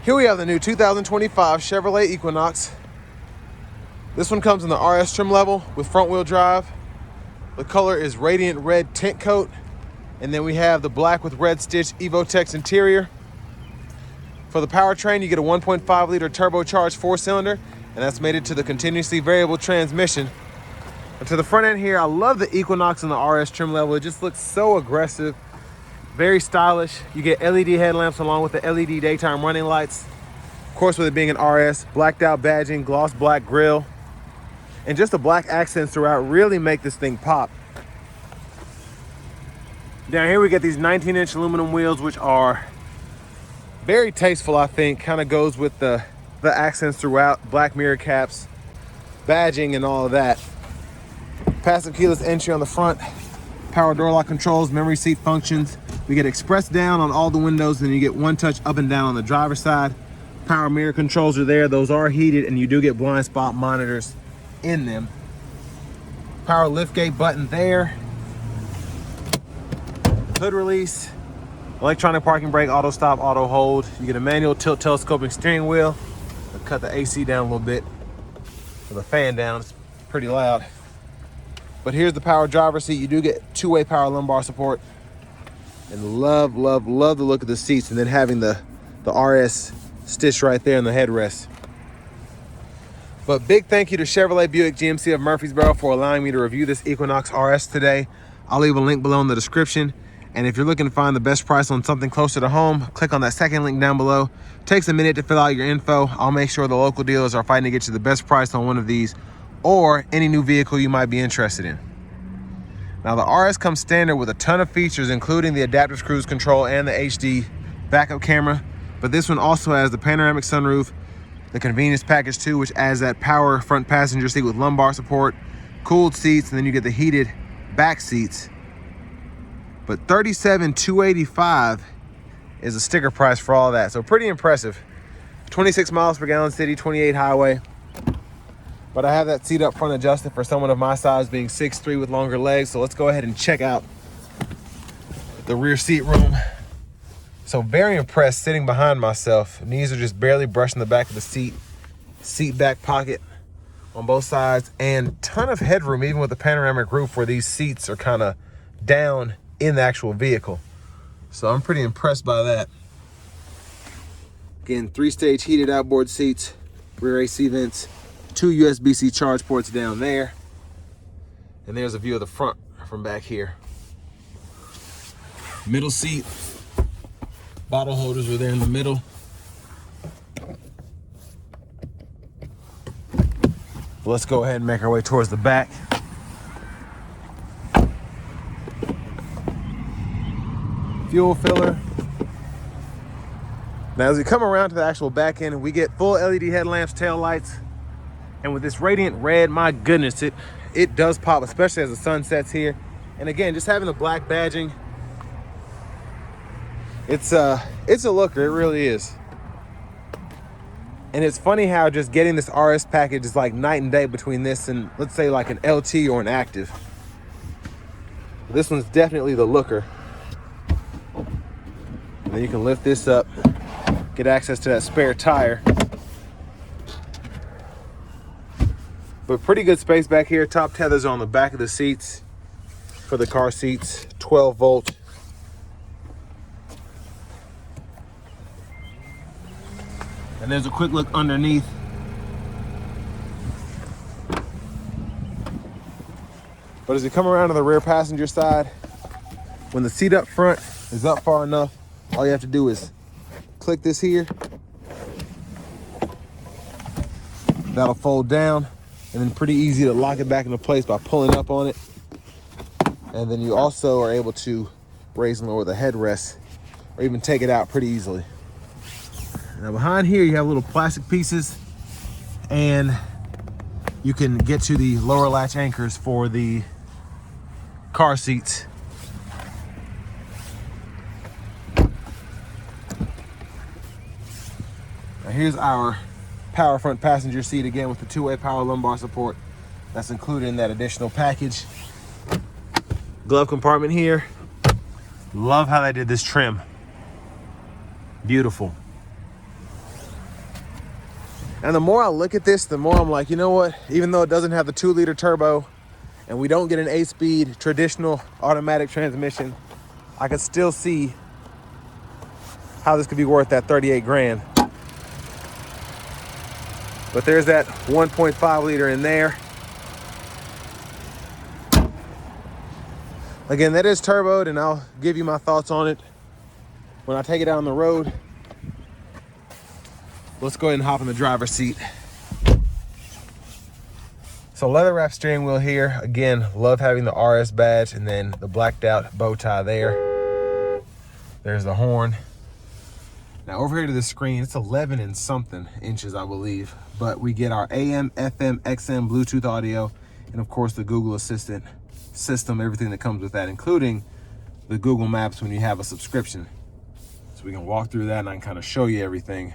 Here we have the new 2025 Chevrolet Equinox. This one comes in the RS trim level with front wheel drive. The color is radiant red tint coat. And then we have the black with red stitch Evotex interior. For the powertrain, you get a 1.5 liter turbocharged 4-cylinder, and that's mated to the continuously variable transmission. And to the front end here, I love the Equinox in the RS trim level. It just looks so aggressive. Very stylish. You get LED headlamps along with the LED daytime running lights. Of course, with it being an RS, blacked out badging, gloss black grille, and just the black accents throughout really make this thing pop. Down here we get these 19-inch aluminum wheels, which are very tasteful, I think. Kind of goes with the accents throughout, black mirror caps, badging and all of that. Passive keyless entry on the front, power door lock controls, memory seat functions. We get express down on all the windows, and you get one touch up and down on the driver's side. Power mirror controls are there. Those are heated, and you do get blind spot monitors in them. Power liftgate button there. Hood release, electronic parking brake, auto stop, auto hold. You get a manual tilt telescoping steering wheel. I'll cut the AC down a little bit for the fan down. It's pretty loud. But here's the power driver's seat. You do get two-way power lumbar support. And love, love, love the look of the seats, and then having the RS stitch right there in the headrest. But big thank you to Chevrolet Buick GMC of Murfreesboro for allowing me to review this Equinox RS today. I'll leave a link below in the description. And if you're looking to find the best price on something closer to home, click on that second link down below. Takes a minute to fill out your info. I'll make sure the local dealers are fighting to get you the best price on one of these or any new vehicle you might be interested in. Now the RS comes standard with a ton of features, including the adaptive cruise control and the HD backup camera. But this one also has the panoramic sunroof, the convenience package too, which adds that power front passenger seat with lumbar support, cooled seats, and then you get the heated back seats. But $37,285 is a sticker price for all that. So pretty impressive. 26 miles per gallon city, 28 highway. But I have that seat up front adjusted for someone of my size, being 6'3" with longer legs. So let's go ahead and check out the rear seat room. So very impressed sitting behind myself. Knees are just barely brushing the back of the seat. Seat back pocket on both sides, and ton of headroom even with the panoramic roof where these seats are kind of down in the actual vehicle. So I'm pretty impressed by that. Again, 3-stage heated outboard seats, rear AC vents, 2 USB-C charge ports down there. And there's a view of the front from back here. Middle seat, bottle holders are there in the middle. Let's go ahead and make our way towards the back. Fuel filler. Now as we come around to the actual back end, we get full LED headlamps, tail lights, and with this radiant red, my goodness, it does pop, especially as the sun sets here. And again, just having the black badging, it's a looker, it really is. And it's funny how just getting this RS package is like night and day between this and, let's say, like an LT or an Active. This one's definitely the looker. And then you can lift this up, get access to that spare tire. But pretty good space back here. Top tethers are on the back of the seats for the car seats, 12 volt. And there's a quick look underneath. But as you come around to the rear passenger side, when the seat up front is up far enough, all you have to do is click this here. That'll fold down, and then pretty easy to lock it back into place by pulling up on it. And then you also are able to raise and lower the headrest or even take it out pretty easily. Now behind here you have little plastic pieces, and you can get to the lower latch anchors for the car seats. Now here's our power front passenger seat, again with the 2-way power lumbar support that's included in that additional package. Glove compartment here. Love how they did this trim. Beautiful. And the more I look at this, the more I'm like, you know what? Even though it doesn't have the 2-liter turbo and we don't get an 8-speed traditional automatic transmission, I could still see how this could be worth that 38 grand. But there's that 1.5 liter in there. Again, that is turboed, and I'll give you my thoughts on it when I take it out on the road. Let's go ahead and hop in the driver's seat. So leather wrap steering wheel here. Again, love having the RS badge and then the blacked out bow tie there. There's the horn. Now over here to the screen, it's 11 and something inches, I believe. But we get our AM, FM, XM, Bluetooth audio, and of course the Google Assistant system, everything that comes with that, including the Google Maps when you have a subscription. So we can walk through that and I can kind of show you everything.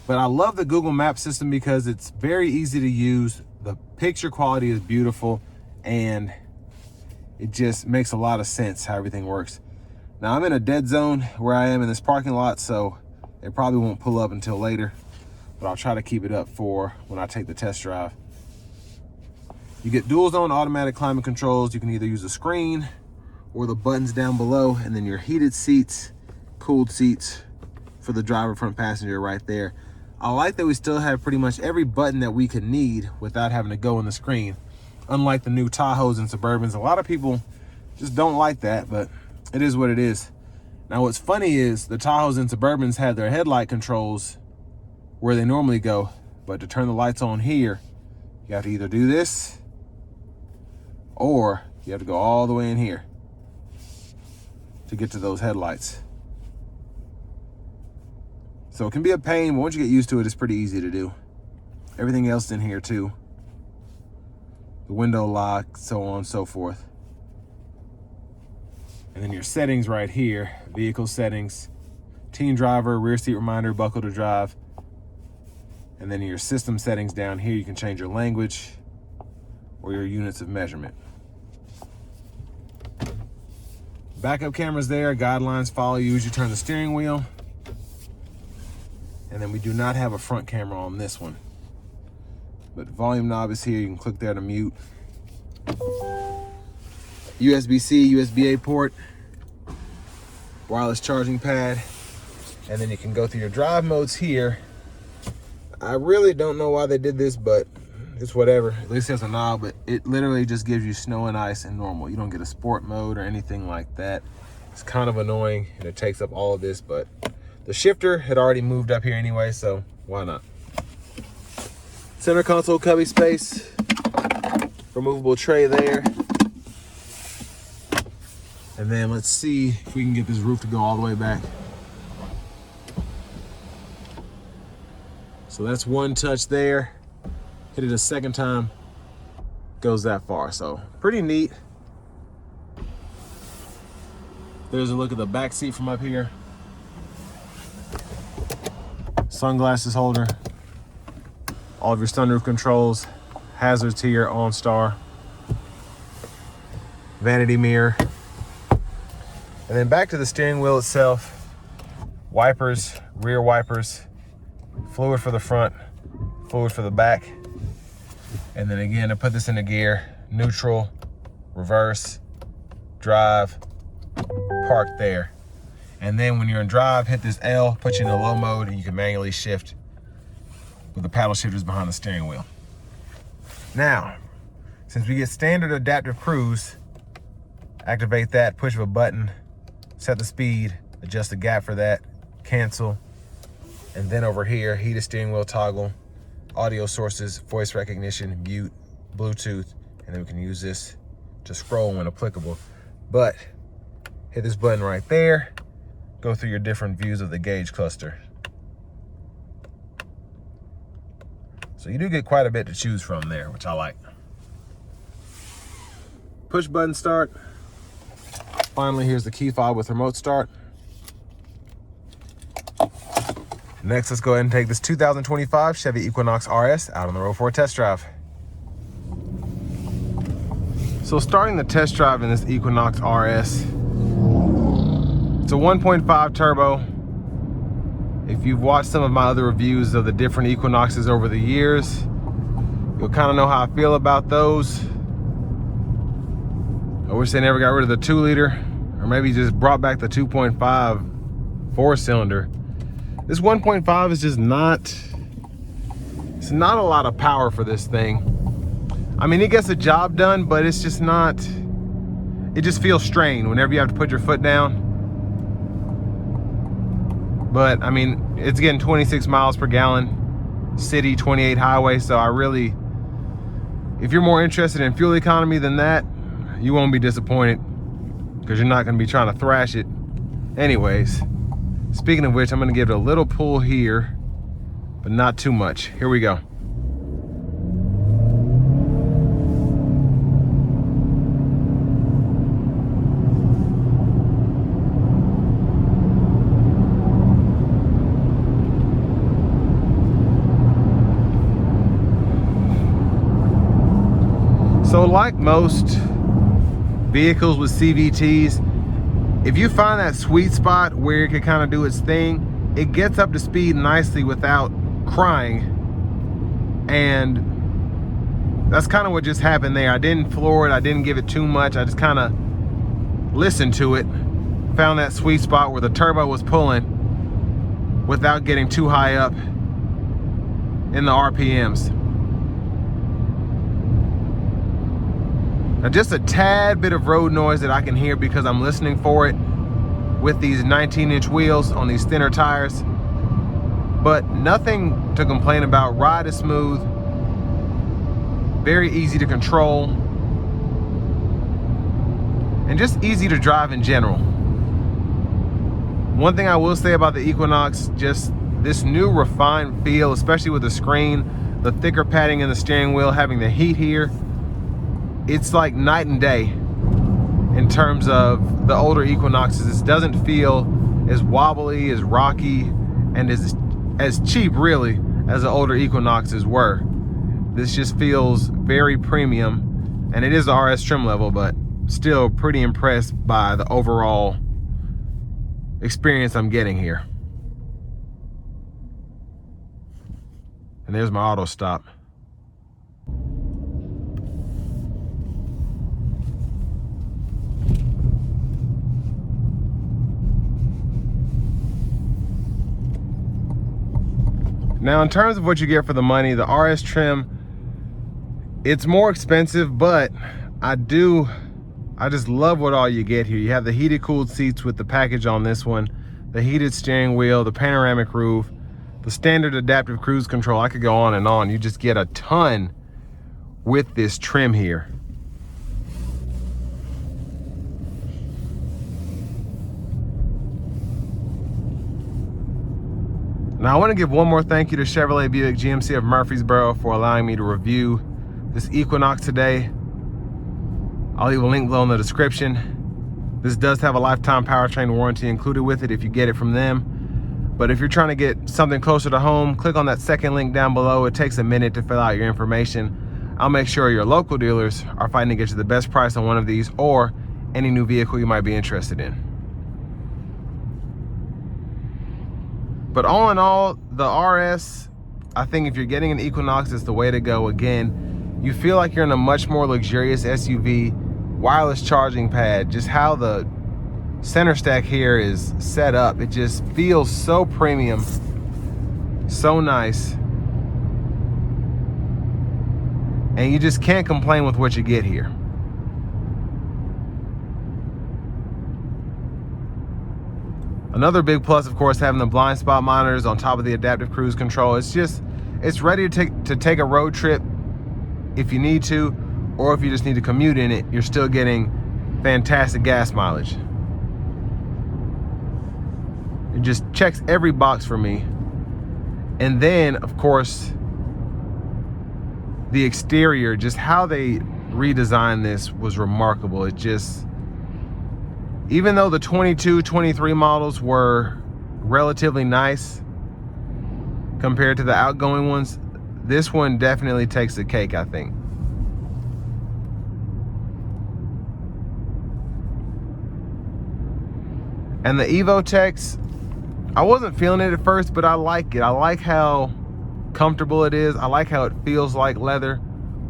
But I love the Google Maps system because it's very easy to use. The picture quality is beautiful and it just makes a lot of sense how everything works. Now I'm in a dead zone where I am in this parking lot, so it probably won't pull up until later, but I'll try to keep it up for when I take the test drive. You get dual zone automatic climate controls. You can either use a screen or the buttons down below, and then your heated seats, cooled seats for the driver, front passenger right there. I like that we still have pretty much every button that we could need without having to go on the screen. Unlike the new Tahoes and Suburbans, a lot of people just don't like that, but it is what it is. Now what's funny is the Tahoes and Suburbans have their headlight controls where they normally go, but to turn the lights on here, you have to either do this or you have to go all the way in here to get to those headlights. So it can be a pain, but once you get used to it, it's pretty easy to do. Everything else is in here too. The window lock, so on and so forth. And then your settings right here, vehicle settings, teen driver, rear seat reminder, buckle to drive. And then your system settings down here, you can change your language or your units of measurement. Backup cameras there, guidelines follow you as you turn the steering wheel. And then we do not have a front camera on this one. But volume knob is here, you can click there to mute. USB-C, USB-A port, wireless charging pad, and then you can go through your drive modes here. I really don't know why they did this, but it's whatever. At least there's a knob, but it literally just gives you snow and ice and normal. You don't get a sport mode or anything like that. It's kind of annoying and it takes up all of this, but the shifter had already moved up here anyway, so why not? Center console cubby space, removable tray there. And then let's see if we can get this roof to go all the way back. So that's one touch there. Hit it a second time, goes that far. So pretty neat. There's a look at the back seat from up here. Sunglasses holder, all of your sunroof controls, hazards here, OnStar, vanity mirror. And then back to the steering wheel itself, wipers, rear wipers, fluid for the front, fluid for the back. And then again, to put this into gear, neutral, reverse, drive, park there. And then when you're in drive, hit this L, put you in a low mode, and you can manually shift with the paddle shifters behind the steering wheel. Now, since we get standard adaptive cruise, activate that, push of a button, set the speed, adjust the gap for that, cancel. And then over here, heated steering wheel toggle, audio sources, voice recognition, mute, Bluetooth, and then we can use this to scroll when applicable. But hit this button right there, go through your different views of the gauge cluster. So you do get quite a bit to choose from there, which I like. Push button start. Finally, here's the key fob with remote start. Next, let's go ahead and take this 2025 Chevy Equinox RS out on the road for a test drive. So starting the test drive in this Equinox RS, it's a 1.5 turbo, If you've watched some of my other reviews of the different Equinoxes over the years, you'll kind of know how I feel about those. I wish they never got rid of the 2-liter, or maybe just brought back the 2.5 4-cylinder. This 1.5 is just not, it's not a lot of power for this thing. I mean, it gets the job done, but it's just not, it just feels strained whenever you have to put your foot down. But I mean, it's getting 26 miles per gallon, city 28 highway. So I really, if you're more interested in fuel economy than that, you won't be disappointed, because you're not gonna be trying to thrash it. Anyways, speaking of which, I'm gonna give it a little pull here, but not too much. Here we go. So like most vehicles with CVTs, if you find that sweet spot where it can kind of do its thing, it gets up to speed nicely without crying. And that's kind of what just happened there. I didn't floor it, I didn't give it too much. I just kind of listened to it, found that sweet spot where the turbo was pulling without getting too high up in the RPMs. Now, just a tad bit of road noise that I can hear because I'm listening for it with these 19-inch wheels on these thinner tires, but nothing to complain about. Ride is smooth, very easy to control, and just easy to drive in general. One thing I will say about the Equinox, just this new refined feel, especially with the screen, the thicker padding in the steering wheel, having the heat here. It's like night and day in terms of the older Equinoxes. This doesn't feel as wobbly, as rocky, and as cheap really as the older Equinoxes were. This just feels very premium, and it is the RS trim level, but still pretty impressed by the overall experience I'm getting here. And there's my auto stop. Now, in terms of what you get for the money, the RS trim, it's more expensive, but I just love what all you get here. You have the heated cooled seats with the package on this one, the heated steering wheel, the panoramic roof, the standard adaptive cruise control. I could go on and on. You just get a ton with this trim here. Now, I want to give one more thank you to Chevrolet Buick GMC of Murfreesboro for allowing me to review this Equinox today. I'll leave a link below in the description. This does have a lifetime powertrain warranty included with it if you get it from them. But if you're trying to get something closer to home, click on that second link down below. It takes a minute to fill out your information. I'll make sure your local dealers are fighting to get you the best price on one of these or any new vehicle you might be interested in. But all in all, the RS, I think if you're getting an Equinox, it's the way to go. Again, you feel like you're in a much more luxurious SUV, wireless charging pad, just how the center stack here is set up. It just feels so premium, so nice. And you just can't complain with what you get here. Another big plus, of course, having the blind spot monitors on top of the adaptive cruise control. It's ready to take a road trip if you need to, or if you just need to commute in it. You're still getting fantastic gas mileage. It just checks every box for me. And then, of course, the exterior, just how they redesigned this was remarkable. It just, even though the 22, 23 models were relatively nice compared to the outgoing ones, this one definitely takes the cake, I think. And the Evotechs, I wasn't feeling it at first, but I like it. I like how comfortable it is. I like how it feels like leather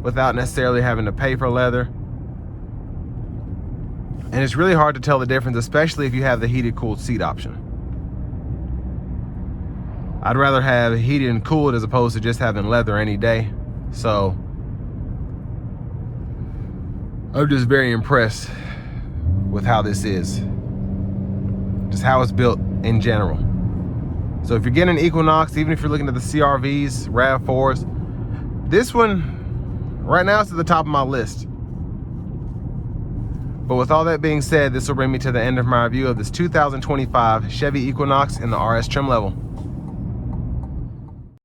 without necessarily having to pay for leather. And it's really hard to tell the difference, especially if you have the heated cooled seat option. I'd rather have heated and cooled as opposed to just having leather any day. So I'm just very impressed with how this is. Just how it's built in general. So if you're getting an Equinox, even if you're looking at the CRVs, RAV4s, this one right now is at the top of my list. But with all that being said, this will bring me to the end of my review of this 2025 Chevy Equinox in the RS trim level.